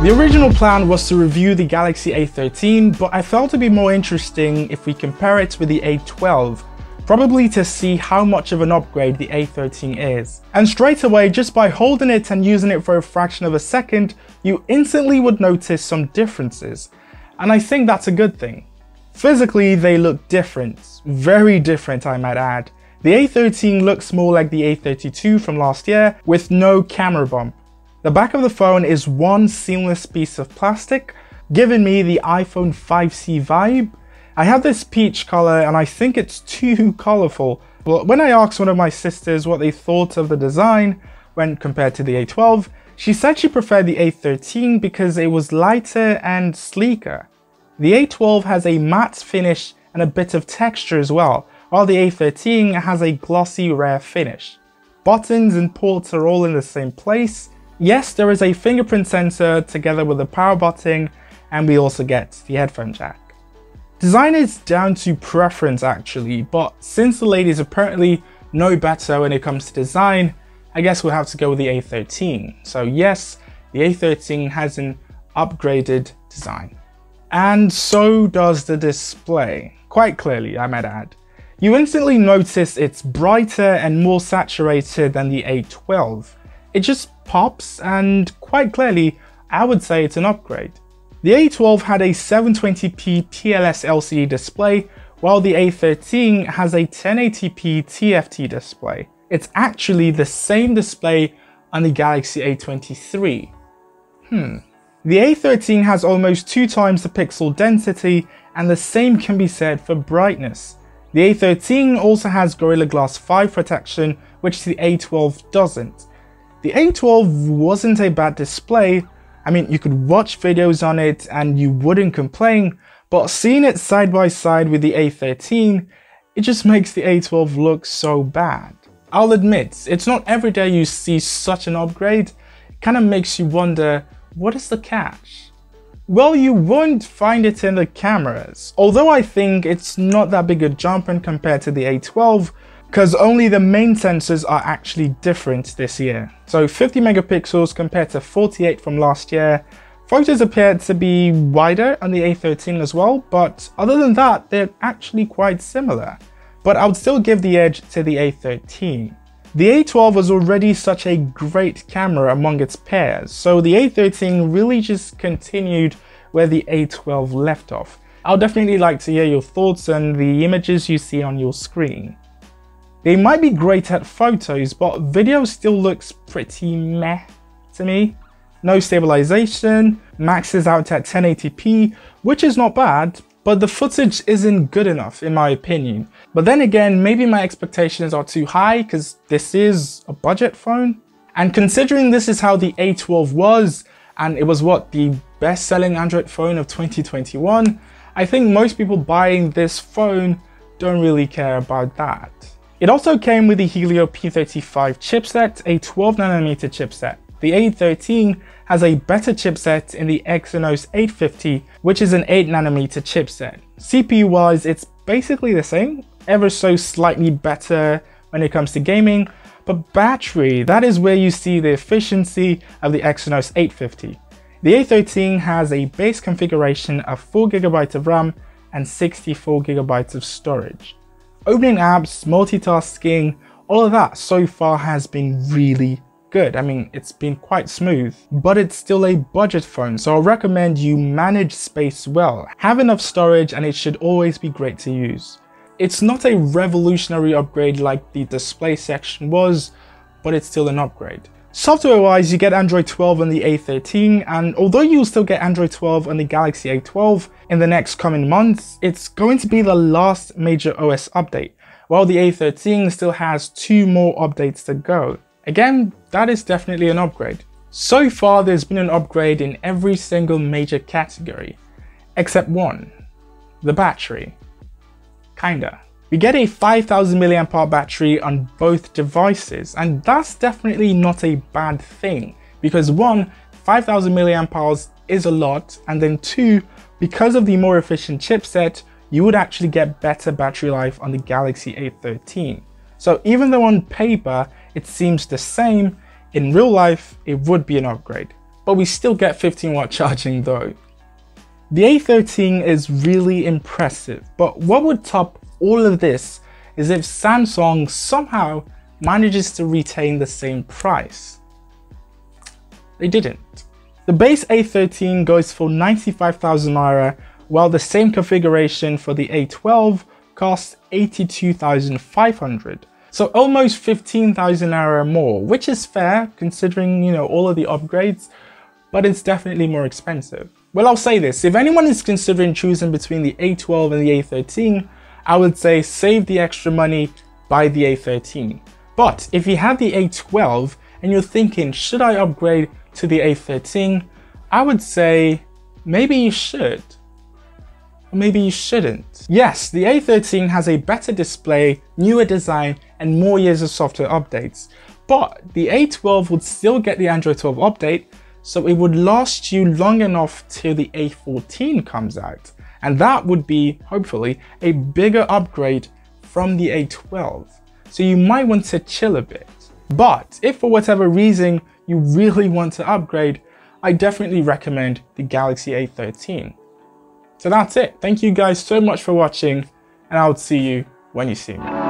The original plan was to review the Galaxy A13, but I felt it'd be more interesting if we compare it with the A12, probably to see how much of an upgrade the A13 is. And straight away, just by holding it and using it for a fraction of a second, you instantly would notice some differences. And I think that's a good thing. Physically, they look different, very different I might add. The A13 looks more like the A32 from last year, with no camera bump. The back of the phone is one seamless piece of plastic, giving me the iPhone 5C vibe. I have this peach color and I think it's too colorful, but when I asked one of my sisters what they thought of the design when compared to the A12, she said she preferred the A13 because it was lighter and sleeker. The A12 has a matte finish and a bit of texture as well, while the A13 has a glossy rare finish. Buttons and ports are all in the same place. Yes, there is a fingerprint sensor together with the power button, and we also get the headphone jack. Design is down to preference actually, but since the ladies apparently know better when it comes to design, I guess we'll have to go with the A13. So yes, the A13 has an upgraded design. And so does the display, quite clearly I might add. You instantly notice it's brighter and more saturated than the A12. It just pops, and quite clearly, I would say it's an upgrade. The A12 had a 720p PLS LCD display, while the A13 has a 1080p TFT display. It's actually the same display on the Galaxy A23. The A13 has almost 2 times the pixel density, and the same can be said for brightness. The A13 also has Gorilla Glass 5 protection, which the A12 doesn't. The A12 wasn't a bad display. I mean, you could watch videos on it and you wouldn't complain, but seeing it side by side with the A13, it just makes the A12 look so bad. I'll admit, it's not every day you see such an upgrade. It kind of makes you wonder, what is the catch? Well, you won't find it in the cameras, although I think it's not that big a jump when compared to the A12, because only the main sensors are actually different this year. So 50 megapixels compared to 48 from last year. Photos appear to be wider on the A13 as well, but other than that, they're actually quite similar. But I would still give the edge to the A13. The A12 was already such a great camera among its peers, so the A13 really just continued where the A12 left off. I'll definitely like to hear your thoughts on the images you see on your screen. They might be great at photos, but video still looks pretty meh to me. No stabilization, maxes out at 1080p, which is not bad, but the footage isn't good enough in my opinion. But then again, maybe my expectations are too high because this is a budget phone. And considering this is how the A12 was, and it was what, the best-selling Android phone of 2021, I think most people buying this phone don't really care about that. It also came with the Helio P35 chipset, a 12nm chipset. The A13 has a better chipset in the Exynos 850, which is an 8nm chipset. CPU wise, it's basically the same, ever so slightly better when it comes to gaming, but battery, that is where you see the efficiency of the Exynos 850. The A13 has a base configuration of 4GB of RAM and 64GB of storage. Opening apps, multitasking, all of that so far has been really good. I mean, it's been quite smooth, but it's still a budget phone, so I'll recommend you manage space well. Have enough storage and it should always be great to use. It's not a revolutionary upgrade like the display section was, but it's still an upgrade. Software-wise, you get Android 12 on the A13, and although you'll still get Android 12 on the Galaxy A12 in the next coming months, it's going to be the last major OS update, while the A13 still has 2 more updates to go. Again, that is definitely an upgrade. So far, there's been an upgrade in every single major category, except one, the battery. Kinda. We get a 5000 mAh battery on both devices, and that's definitely not a bad thing, because 1, 5000 mAh is a lot, and then 2, because of the more efficient chipset, you would actually get better battery life on the Galaxy A13. So even though on paper it seems the same, in real life it would be an upgrade. but we still get 15-watt charging though. The A13 is really impressive, but what would top all of this is if Samsung somehow manages to retain the same price. They didn't. The base A13 goes for 95,000 naira, while the same configuration for the A12 costs 82,500. So almost 15,000 naira more, which is fair considering, you know, all of the upgrades, but it's definitely more expensive. Well, I'll say this, if anyone is considering choosing between the A12 and the A13, I would say save the extra money, buy the A13. But if you have the A12 and you're thinking, should I upgrade to the A13? I would say maybe you should, or maybe you shouldn't. Yes, the A13 has a better display, newer design, and more years of software updates, but the A12 would still get the Android 12 update, so it would last you long enough till the A14 comes out. And that would be, hopefully, a bigger upgrade from the A12. So you might want to chill a bit. But if for whatever reason you really want to upgrade, I definitely recommend the Galaxy A13. So that's it. Thank you guys so much for watching, and I'll see you when you see me.